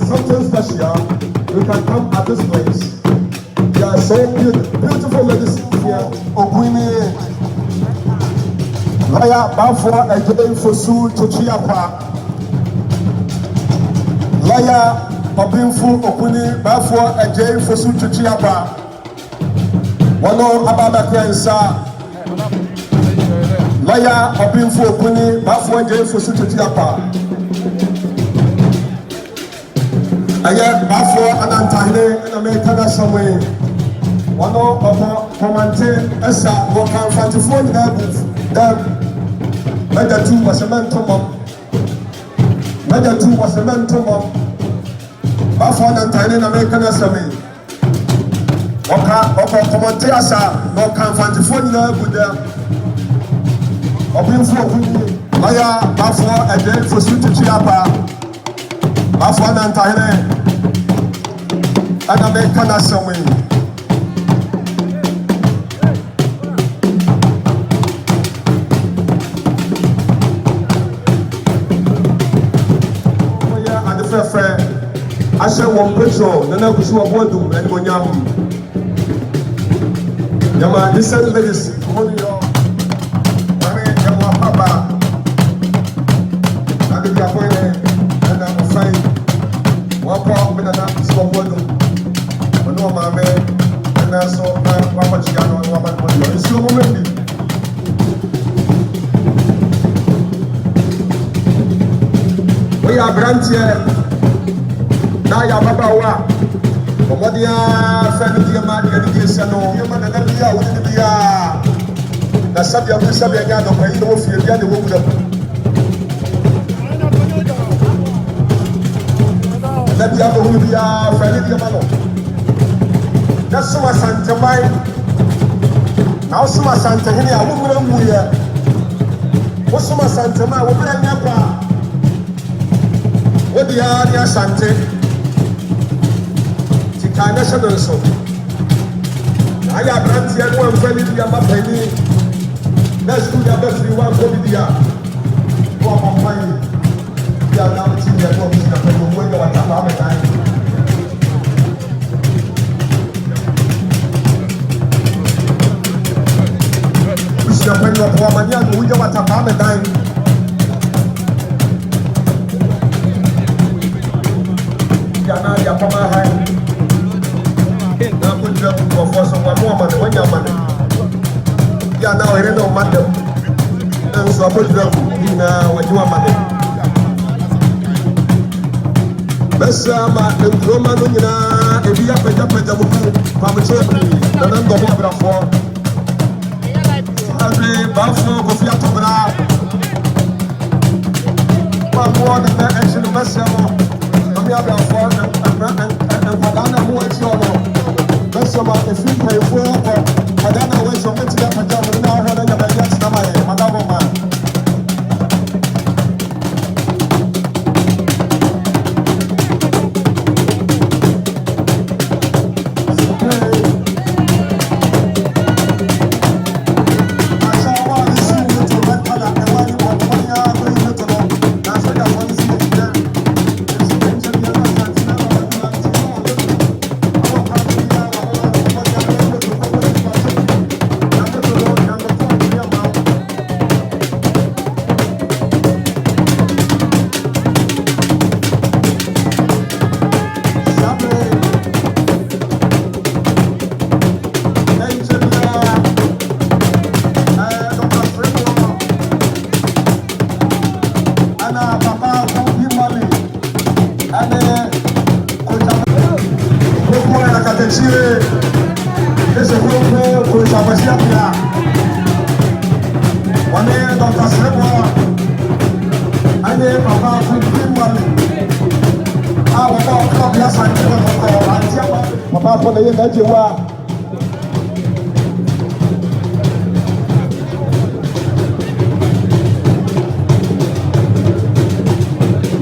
Something special, you can come at this place. There are so beautiful ladies here. Okwini, Laya Bafwa Ejebe Fosu Chochiapa. Laya Obinfu Okwini Bafwa Ejebe Fosu Chochiapa. Wano Ababa Krensa. Laya Obinfu Okwini Bafwa Ejebe Fosu Chochiapa. Aya Bafwa Anantahine in America somewhere. One of Comante Esa Wokan Fantifon Dab Meda 2 was a mentor. Meda 2 was a mentor. Bafwa Anantahine in America somewhere. Oka Comante Asa Wokan Fantifon Dab Obinfu Laya Bafwa Ejebe Fosu Chochiapa. Bafwa Anantahine and America somewhere. I said one petrol, then I was one do and one yam. Yama, listen, ladies, hold your Papa. I did your way and I'm afraid. One problem with an small one. No, my man, and I saw Papa Chiano and Papa Moyo. It's your moment. We are granted. Naya Babawa, Omodia, Family Education, human and India, wouldn't be a subject of Sabian of Paino, the woman. Let the other will be a family Mano. That's so much Santa Mai. Now, so much Santa Henia, woman, we are. What's so much Santa Mai? What are you? What the area Sante? National so. I have granted you one family penny. Let's do the best we want to be there. Go on my mind. We are now seeing the work in the people when you are talking about it. We should have been up for money and we are talking about it. Yana ya pama hai. Na kunja kwa foso kwa mama when your money. Ya now here no matter. And so put them when you are money. Besama and Roman if you have a Japan from a church, and then go over for Buffalo, Kofia Tobra. One more than the action of Messamo. We have our phone and Padana who is your best about the free pay for Padana ways of making up a job and now having a best number, Madame.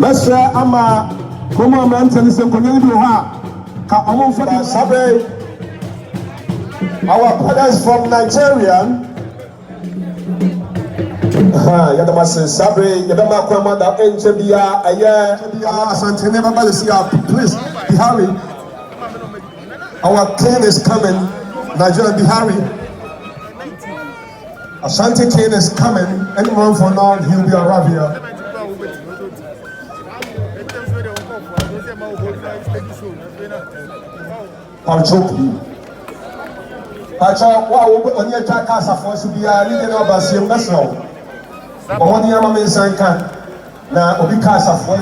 Mesra ama Kuma Manton is in Konya Ka Amon for the Sabre. Our brothers from Nigeria. Yadama Sabre, Yadama Kwama, the NCBA, Asante never please, Bihari. Our king is coming. Nigeria Bihari. Ashanti king is coming. Anyone for now, he'll be Arabia. Pacho, what on your casa for to be a leader of us, you must know. But what the Yamaman sign can now, Obi Casa for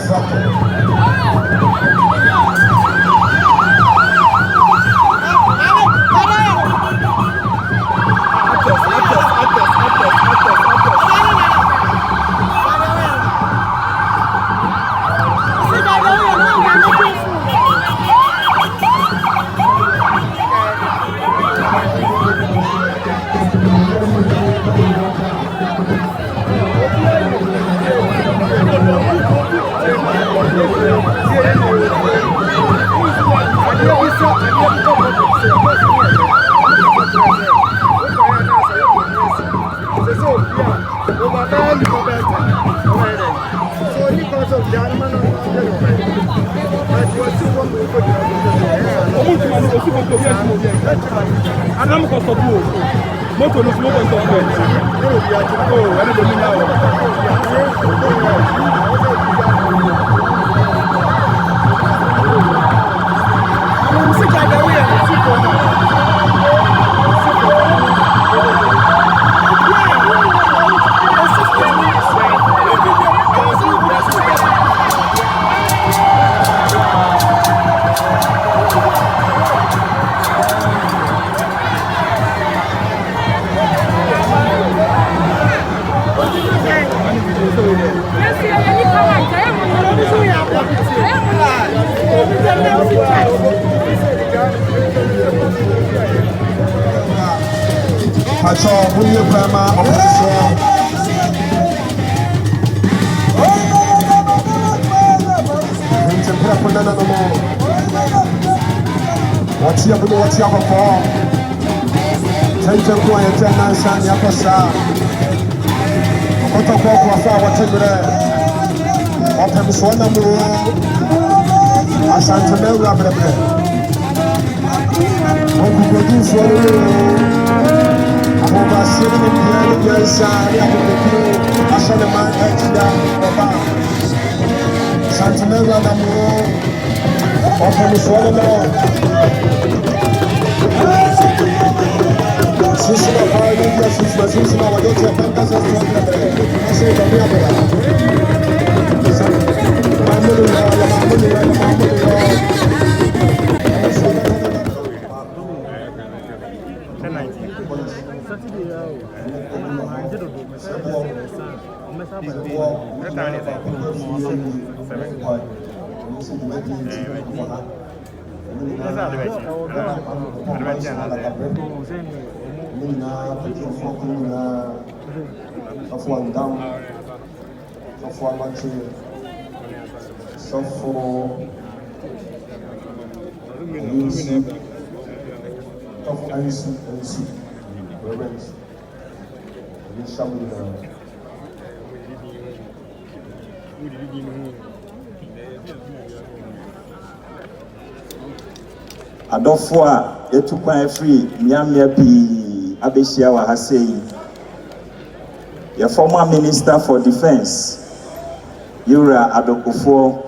Adofo a yetukwan free miamia bi abeshia wa hasei your former minister for defense Yura Adokufo,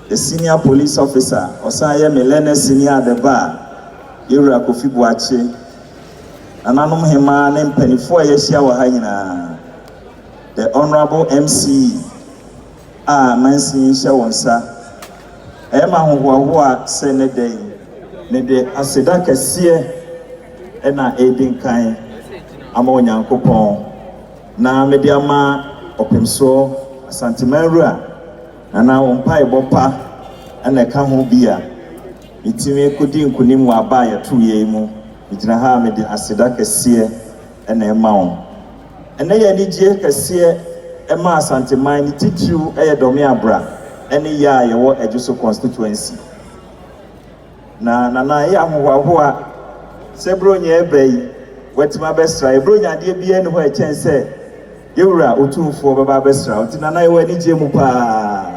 the senior police officer Osaye Melene senior adeba Yura Kofi Boache ananom hema ne mpanifo yeshia wa ha nyina the honorable MC mansin hye wonsa ema hohoaho a senedey ne de aseda kese ena edinkan ama onyankopon na mediama opemso asantemanru a na wonpa ebopa ana ka ho bia itime kodi nkunim wa ba ya tuye mu igina ha mede aseda kese ena ema won ena ya nigye kese Emma Santiman, teach you a Domiabra, any ya your Ejuso constituency. Na ya mwa Sebronya Bay, wet my best try, Bronya dear be anywhere chance say, Yura, Utu for Baba Bestra, Tinana, when it's Jemupa.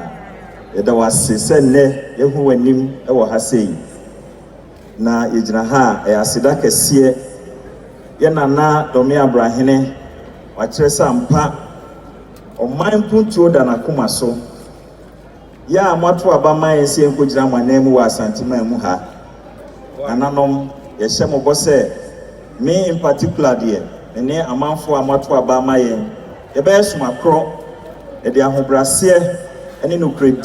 There was a sene, Yahu and him, or Hassay. Na Ijnaha, a Sidaka Sear, Yanana, Domiabra Hene, Wachesa Mpa, or mine punto than a kumaso. Ya Matu Abama and Saint Kujam, my name was Santima Muha. Ananom, Yashamo Bosse, me in particular, dear, and near a man for Matu Abama, the best macro, a dear Hobrasia, and in Ukraine,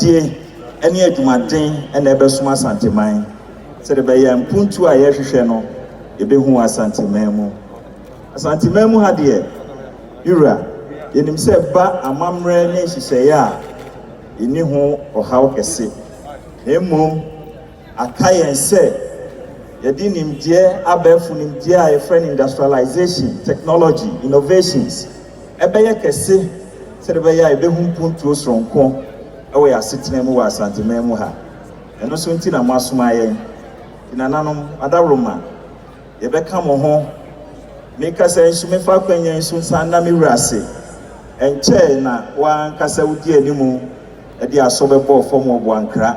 any Edumatin, and a Besuma Santimine. Said the Bayan Puntu Ayashano, a Behua Santimemo. A Santimemo had dear. Yura, in himself, but a mamre, she say, ya, in Niho or how can say. Nemo, a Kayan say, Yadin him dear, Abefun him dear, a friend industrialization, technology, innovations. A Baya Kesse, said the Baya, a Behum Puntu from Con, away a sitting wa Santimemo ha. And also in Tina Masumaye. In ananum adaroma ye beka mo ho make us ensume fa kwanya ensu sanda mi wrase enche na wan kasa udi animu e dia so bebo form of wankra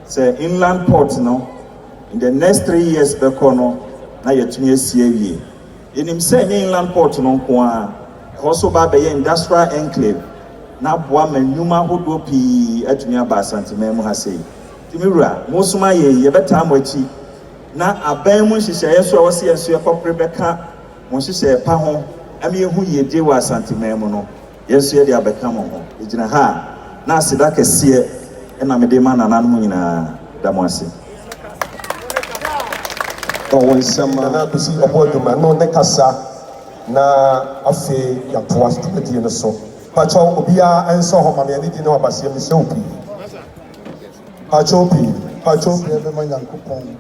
say inland port no in the next 3 years beko no na yetumi asie wie enim say inland port no nko a also ba be industrial enclave na boa manuma hodo pi atumi aba Santimemo ha sei timiwura musuma ye beta amochi na aban mu hyehyɛ so a wɔse yɛso yɛkɔpre bɛka mo hyehyɛ pa ho am yehu yɛde wa Santimemo no yɛso yɛde abɛka mo ho egyina ha na aseda kɛseɛ ɛna mede ma nananom nyinaa da mo ase ɔwɔ nsɛm na bisi ɔbɔ dwuma no ne kasa na afe yɛtoa studio no so pakyɛw obiara ɛnsɛ hɔ ma me ani di ne wabaseɛ mesɛ wo pii pakyɛw pii ɛbɛma Nyankopɔn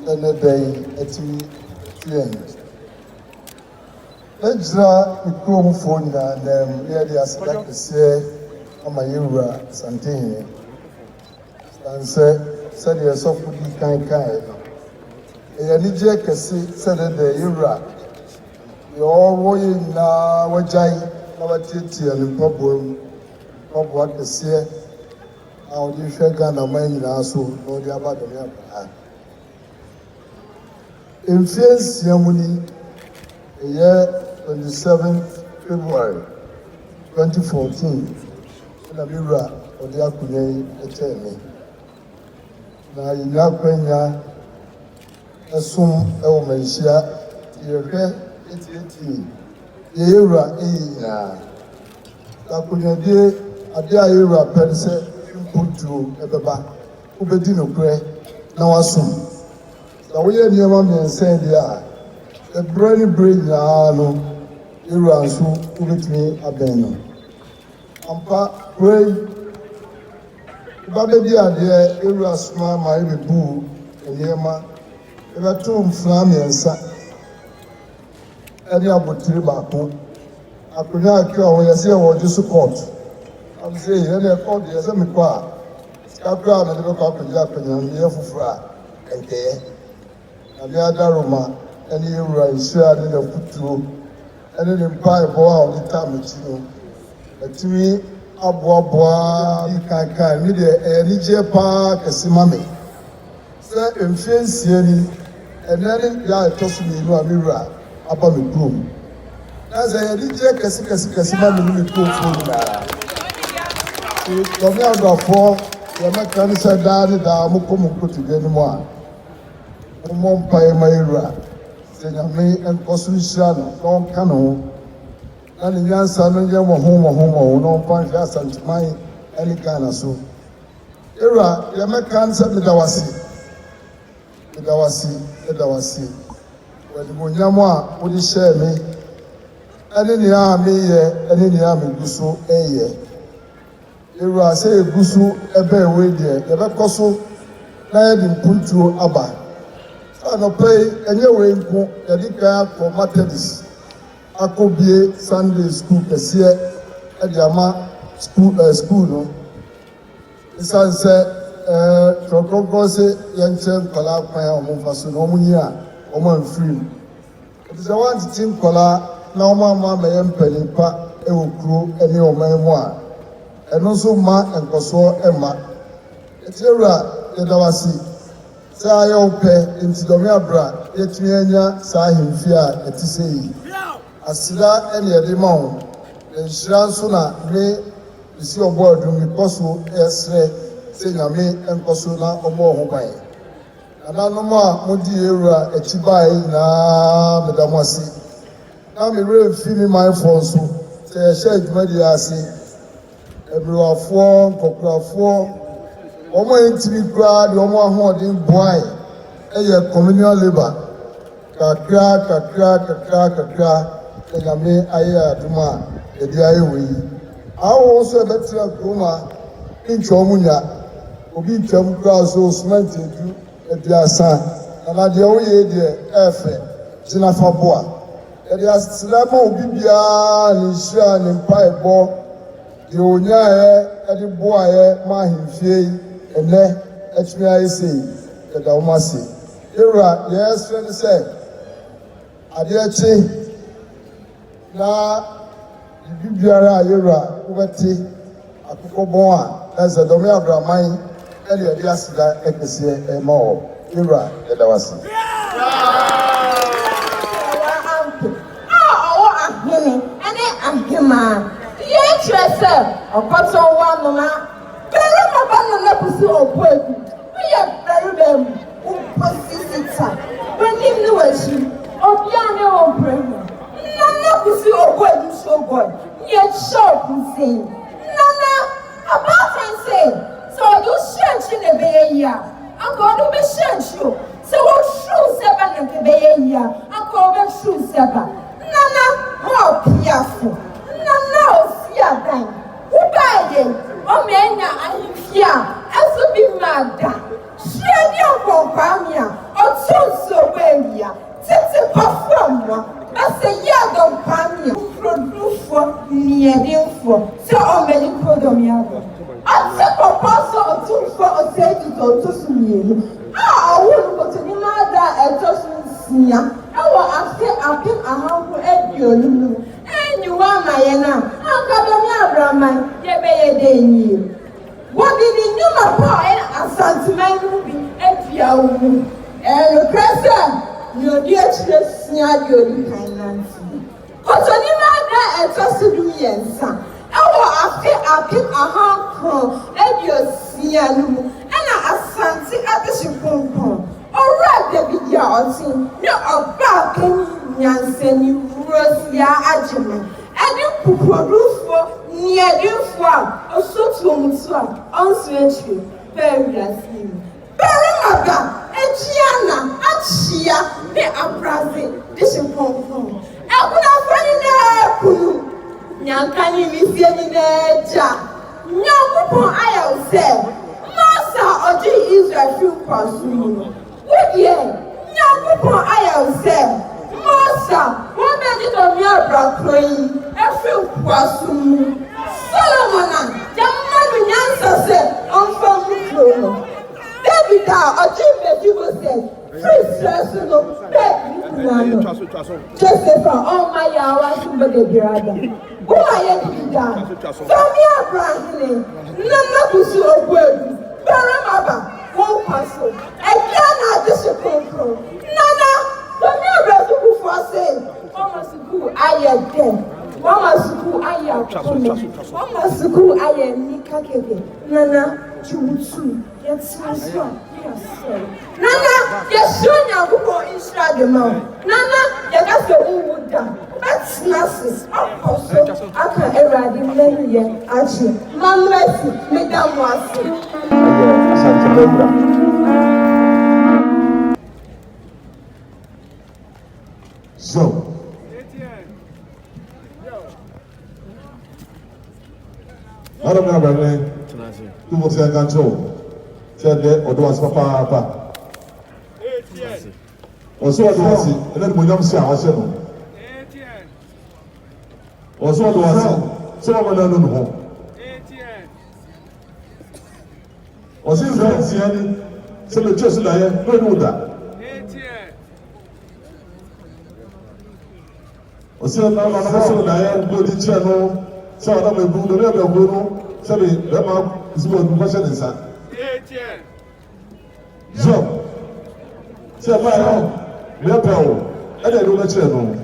ɛnɛ dɛn ɛti tuyɛn ɛgyina kuromfoɔ nyinaa nam ne yɛde aseda kɛseɛ ama yɛwura Santehene sansɛ sɛdeɛ sɔfo di kankan ɛyɛ anigye kɛse sɛdeɛ dɛ yɛwura deɛ ɔwɔ yɛ nyinaa wɔgyae na wɔatiatia ne mpaboa kɛseɛ a wɔde hwɛ Ghana man nyinaa so na wɔde aba Domiabra mfie nsia mu ni ɛyɛ 27 February 2014 ɛna mewura ɔde akonnwa yi ɛkyɛɛ me na yɛnya akwanya ɛsom ɛwɔ manhyia yɛhwɛ etietie yɛwura ɛyɛ nyinaa akonnwadie ade a yɛwura pɛ ne sɛ mputuo ɛbɛba wobɛdi nokorɛ na wasom na woyɛ nneɛma mmiɛnsa deɛ a ɛbrɛ ne berɛ nyinaa no yɛwura nso wobɛtumi abɛn no ampa berɛ yi woba bɛdi adeɛ yɛwura soma ma yɛbɛbuu nneɛma yɛbɛto mfena mmiɛnsa ɛne abotire baako akonnwa akra hɔ yɛsɛ yɛwɔ gye so court am sɛ yɛne ɛkɔ deɛ sɛ mekɔ a sika koraa na de bɛkɔ akɔgye akonnwa no yɛ foforɔ a ɛnkɛyɛ Ami adaroma ɛne yɛwura nhyira ne n'afutuo ɛne ne mpaebɔ a ɔde taa m'akyi no atumi aboaboa ne kankan ne deɛ ɛyɛ anigyeɛ paa kɛse ma me sɛ mfeɛ nsia ni ɛnɛ ne deɛ a ɛtɔ so mmienu a mewura aba me kurom na sɛ ɛyɛ anigyeɛ kɛse ma me ne me kuromfoɔ nyinaa Domiabrafoɔ yɛmɛka ne sɛ daa ne daa mokɔ mo nkotodwe no mu a Mo mpae ma yɛwura sɛ Nyame nkɔ so nhyira no na ɔnka ne ho na ne nyansa no nyɛ mmɔho na ɔmfa nhwɛ Asanteman ne Ghana so yɛwura yɛmɛka ne sɛ meda wase wɔde monyam a wode hyɛɛ me ɛne nea a meyɛ ɛne nea a megu so ɛyɛ yɛwura sɛ yɛgu so ɛbɛɛ wei deɛ yɛbɛkɔ so na yɛde mpuntuo aba anɔpɛ yi ɛnyɛ wei nko yɛde kan akɔ Methodist akɔbie Sunday school kɛseɛ ɛde ama school no ɛsiane sɛ trɔkɔkɔ sɛ yɛnkyerɛ nkwadaa kwan a wɔn mfa so na wɔn nyi a wɔn amfiri mu ɛte sɛ wɔantete nkwadaa na wɔn ama amɛyɛ mpanimpa ɛwɔ kuro ɛne ɔman mu a ɛno nso ma nkɔsoɔ ɛma ɛte ewura yɛda wase sɛ ayɛ wopɛ nti dɔme abra yɛtumi anya saa ahemfie a ɛte sɛ yi aseda ɛne yɛde ma wo nhyira nso na me bisi ɔbɔ adum mekɔ so ɛsrɛ sɛ nyame nkɔ so na ɔbɔ ho ban nananom a modi ewura akyi baeɛ nyinaa meda mo ase na mewerɛ mfi me manfoɔ nso sɛ yɛhyɛ adwumadie ase aburowafoɔ nkɔkorafoɔ wɔn a yɛntumi koraa deɛ wɔn ahoɔden boae ɛyɛ communal labour kakra na nyame ayɛ adom a yɛde ayɛ wɔ yi awo nso ɛbɛtena kurom a ntwa wɔn nya obi ntwam koraa so cement aduasa na deɛ woyɛ deɛ ɛɛfɛ gyina fa boa yɛde aseda ma obi biara ne nhyira ne mpaebɔ deɛ onyaeɛ ɛde boaeɛ ma ahemfie yi ɛnɛ atumi ayɛ sɛ yɛda wɔn ase ewura yɛsrɛ ne sɛ adeɛ kye na biribi biara a yɛwura wobɛte akokɔbɔn a ɛsɛ dɔme abraman ɛne yɛde aseda ɛkɛseɛ ɛma wɔ ewura yɛda wɔ ase. ɔwɔ ahene ɛne ahemaa yɛkyerɛ sɛ ɔkɔtɔ wɔ anoma bɛrima ba nana kusi ɔbɔ egu woyɛ bɛrima mu wopɔsi sita w'anim ne w'akyi obiara ne wɔ brɛ mu nana kusi ɔbɔ egu so bɔ yɛkyɛ ɔkunsɛn nana abaatan sɛ sɛ ɔde hyɛ nkyi na ɛbɛyɛ yi a anka ɔde bɛhyɛ nkyi o sɛ wɔhyew sɛ ba na nka ɛbɛyɛ yi a anka ɔbɛhyew sɛ ba nana ɔpiafo nana osi adan wobaayɛ ɔmɛ anya ahemfie a ɛso bi mmaa da hyia ne ɔnkɔnkwaame a ɔto nsuo wɔ awia tete kɔfoɔ mmoa ɛsɛ yɛ adɔnkwaame a produfoɔ nneɛdenfoɔ sɛ ɔmɛni kodɔm yɛadɔ ɔte kɔkɔɔ so ɔtomfoɔ ɔsɛ dita ɔtɔ so mmienu a ɔwo no kɔtɔnim ada a ɛtɔ so nsia ɛwɔ afe apem ahanko aduonu no ɛnyiwa ama yɛn a anka dɔm yɛ abraman yɛbɛyɛ dɛ nyie wɔde ne nnwuma pa a ɔyɛ asanteman no bi apia wo mu ɛnokorɛ sɛ deɛ ɔdi akyirɛ sua deɛ ɔdi kan nante kɔtɔnim ada a ɛtɔ so du-mmiɛnsa ɛwɔ afe apem ahanko aduosia no mu ɛna asante adehye kronkron ɔwura david a ɔte ne ɔbaa kanyi nyansani wurosia agyema ɛde kukurufoɔ nneɛdenfoɔ a ɔsotuo mu so a ɔnso akyire bɛɛ wiase mu bɛrima ba akyia na akyia ne abrase de hye kronkron ɛkunafo nyinaa kunu nyanka ne misie nyinaa gya nyankopɔn ayɛ wo sɛ masa a ɔgye israel fi nkwaso mu no wodeɛ nyankopɔn ayɛ wo sɛ masa wɔbɛgye dɔme abrakoro yi afiri nkwaso mu solomon a yɛmma no nyansa sɛ ɔmfa mu kuro no david a ɔgye Mephiboset firi srɛ so no bɛɛbi kuna no joseph a ɔmma yɛ awa so bɛdebirada woma yɛ didida dɔme abrahene nana kusi obu egu bɛrima ba wɔn kwa so ɛbia na adehye kronkron nana dɔme abrahene kufoɔ se wɔma sukuu ayɛ dɛ wɔma sukuu ayɛ akome wɔma sukuu ayɛ nika keke nana tuwutu yɛtena so a yɛasɔre nana yɛhyɛ onyankopɔn nhyira de ma wo nana yɛka sɛ wowu da bɛtena ase akɔ so aka awurade mmanu yɛ akye mamo asi meda mo ase asante bɛwura So, Madam Abraham, tu você enganchou. Chede odo papa. Oso odo wasi, ele mo nyam si a wase no. Oso odo wasi, so I'm not on home. Or since I'm seeing some of the church that I don't know that. Or since I'm not so that I am going to channel, so I'm a good never go. Sorry, Emma is what the question is. So, say, my home, me up, and I don't let you know.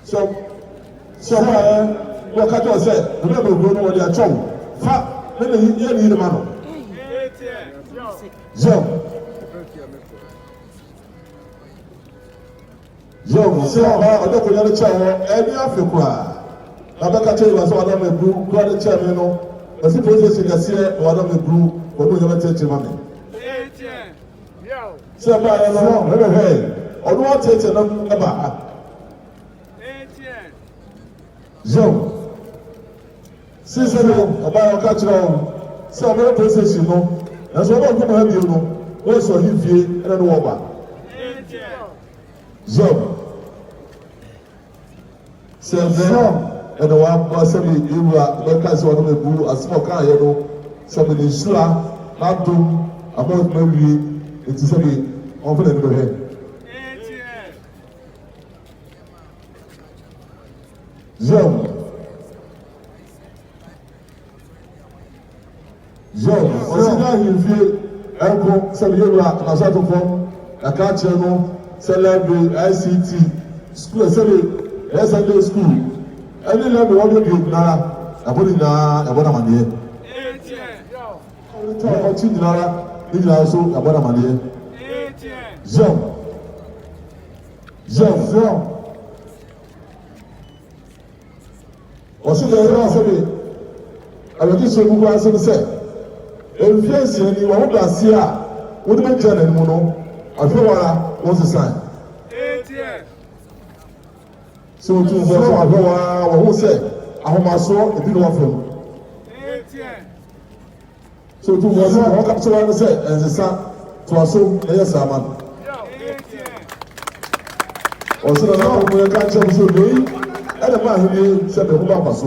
So, what I said, remember, go to what they are told. Fat, let me hear the man. So, say, I don't know the child, any Africa. Abaka tell you so I don't brew, go to chairman, no. As if it's a year, or I don't brew, or do you ever take your money? So, I don't know, hey, or do I take a number? So, since I know about catch on, so I'm going to process you know, that's what I'm going to have you know, also if you and over. So, and the one person you are because one of the blue as small car, you know, somebody sure, not do about maybe it's somebody over the head. Zone, Osina you feel Uncle Samuel Nasato from a channel, celebrate ICT, school, Sunday school. Any level of you now, I put in a money. In also about money. Zone. Osina I will just say, who has said, if yes, you want to see her, what do you tell them? I feel what's the sign. So, to who said, I have my soul, if you don't want so, to was walk up to one and say, and the son to assume, yes, I'm man. Also, now we can't tell you, and the man who said the whole of us.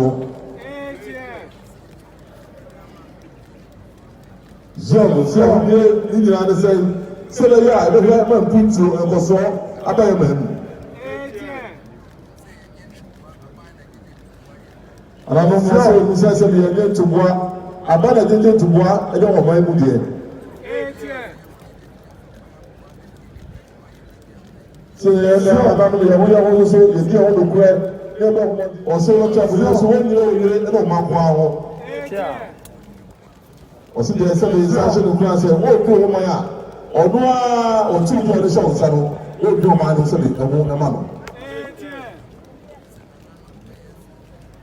Zone, so you understand, so that yeah, I don't have my put to and was so about him. And I don't know who says to be a to work, about a day to work, I don't want my mood. So, I don't know, also, if you want to grab, or so much of you, so when you know, my power. Or see the session of class and what go my or no or two for the show, Sano, what do my own selling a man.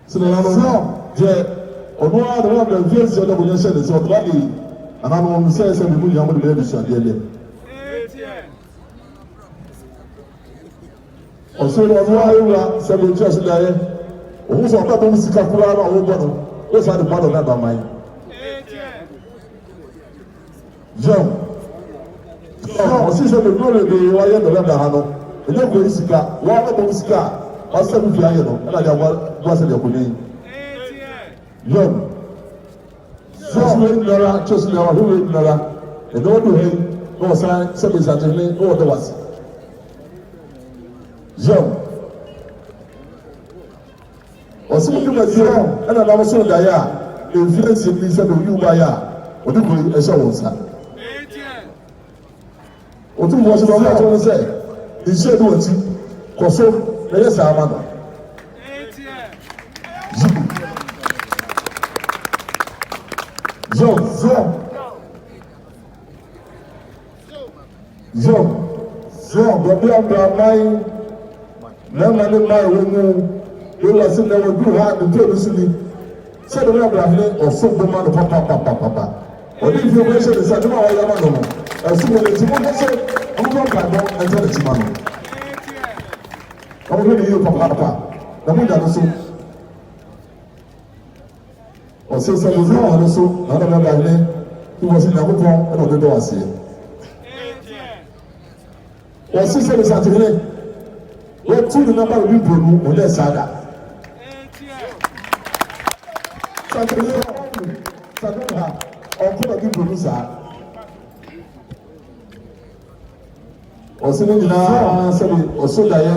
So the other or no other one of the years that we said is what lucky, and I don't say some people young ladies are dead. Or so no several just there, who's on top of Sikakura or Bono, what's at the bottom of that mine. John, ọsísọ bèbí olè bèbí wáyé ndọlẹ dàá nọ ẹnyẹ kò sika wọn abọ sika ọsẹ mi fi ayé nọ ẹnna di àwọn gbọsẹ di ọkùnrin yìí. John, sọsọ yẹn nara chọsọ yẹn wà lóore nara ẹdọ ọdọ yẹn ní ọsàn sẹbi ìsàtìlẹ ní ọwọdọ wá sí. John, ọsẹ mi dùn ẹdí ọ ẹnna nàá sọ ọdà yà èyí ẹsẹ mi sẹbi òyìnbó bá yà ọdún kò ẹsẹ wọn sá. Otu mo se ba to say iṣẹ́ do ti ko so na yes ama no zo go bi am ba mai na ma le mai wo mu yo la se na wo du ha de to su ni se do na bra ne o so bo ma no papa odi fi o se de sa do ma wa ya ma no ẹsùn wọlé tí wọn bẹ sẹ ọmọ bá gbàgbọ ẹjẹ lè ti ma nù ọmọ bẹ ní yíyó pàpàpà lẹmú ìdáná so ọsẹ sẹ lórí àwọn ọdún so àwọn ọdún bá yẹn kí wọn sì ní àkókò ẹnà ọdún dọwà sí ẹ wọn sì sẹ lórí àtìlẹ wọn tún ní nàbà òbí bòónù wọn lẹ sáadà Sakura, ọkọ ọdún producer. Ọ̀sìn nyinaa sẹ́ni ọ̀sọ́dàyẹ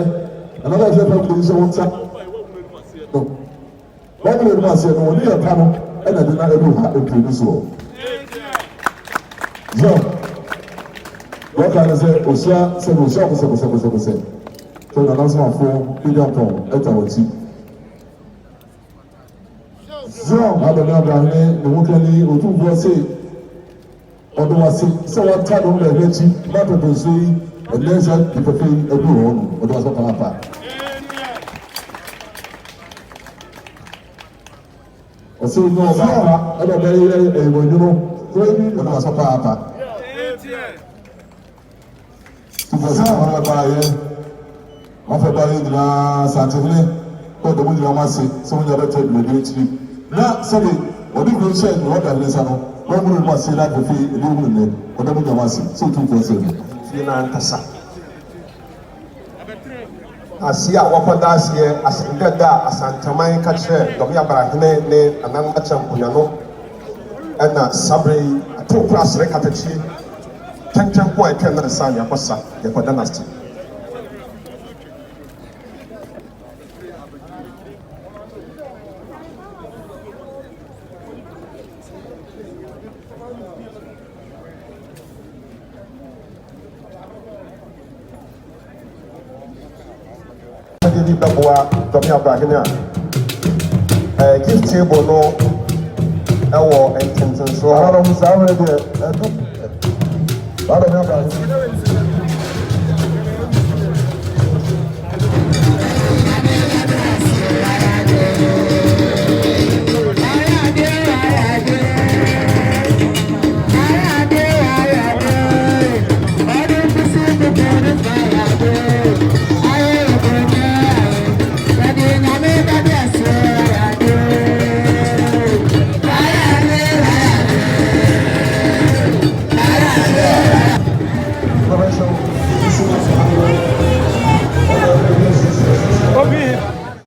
another example of producer wọn ta. Wọ́n múlò ẹ̀dùn àṣẹ ẹ̀dùn wọ́n ní ẹ̀ka no ẹ̀nà ẹ̀dùn náà ẹ̀dùn ha produce wọ̀. Zọ wọ́n kà ní sẹ́ òṣìṣẹ́ sẹ́ni òṣìṣẹ́ kọsẹ̀kọsẹ̀kọsẹ̀ tó nà náà sọ̀rọ̀ fún million pound ẹ̀ta wọ̀ ti. Zọ Adọ̀ní Abraham ní ìwúkẹ́ ní òtúnbọ̀ sí ọdún wa sí sẹ́ wọ́n ta ló ń lẹ̀ lẹ́tí má pẹ̀pẹ̀ sí ẹ̀lẹ́sẹ̀ ìpẹ̀pẹ̀ ẹ̀dùn ọ̀hún ọdún wa sọ̀kan apá. Ọ̀sẹ̀ inú ọba apá ẹ̀dọ̀ bẹ́ẹ̀ yẹ ẹ̀wọ̀ ìdúró tó ẹ̀mí ọdún wa sọ̀kan apá. Túbọ̀ sí àwọn ọmọ ẹ̀bá yẹ wọ́n fẹ́ bá yẹ nyinaa sàtìlẹ́ kó ọdún nyinaa wọ́n ase sẹ́ wọ́n nyinaa bẹ́ẹ̀ tẹ́ ẹ̀dùn ẹ̀dùn ẹ̀kyiri. Na sɛde ɔde kuro hyɛ no ɔda ne nsa no wɔn mu no ase na afɛfɛ ebi mu nnɛ ɔda mu nyama ase sɛ otu nfɔ sɛ no. Fie na nkasa ase a wɔkɔda aseɛ asɛndɛda a asantaman ka kyerɛ dɔm abarahene ne anan akyɛ mponya no ɛna sabere yi ato koro asere katakyi kyɛnkyɛn ko a ɛtwɛn na ne sa ne akɔsa yɛkɔda n'ase. Di bɛboa dɔm abrahene a gift table no ɛwɔ ntentensoɔ. Ara no saa wɛrɛ deɛ ɛdu. Adɔmi Abraham.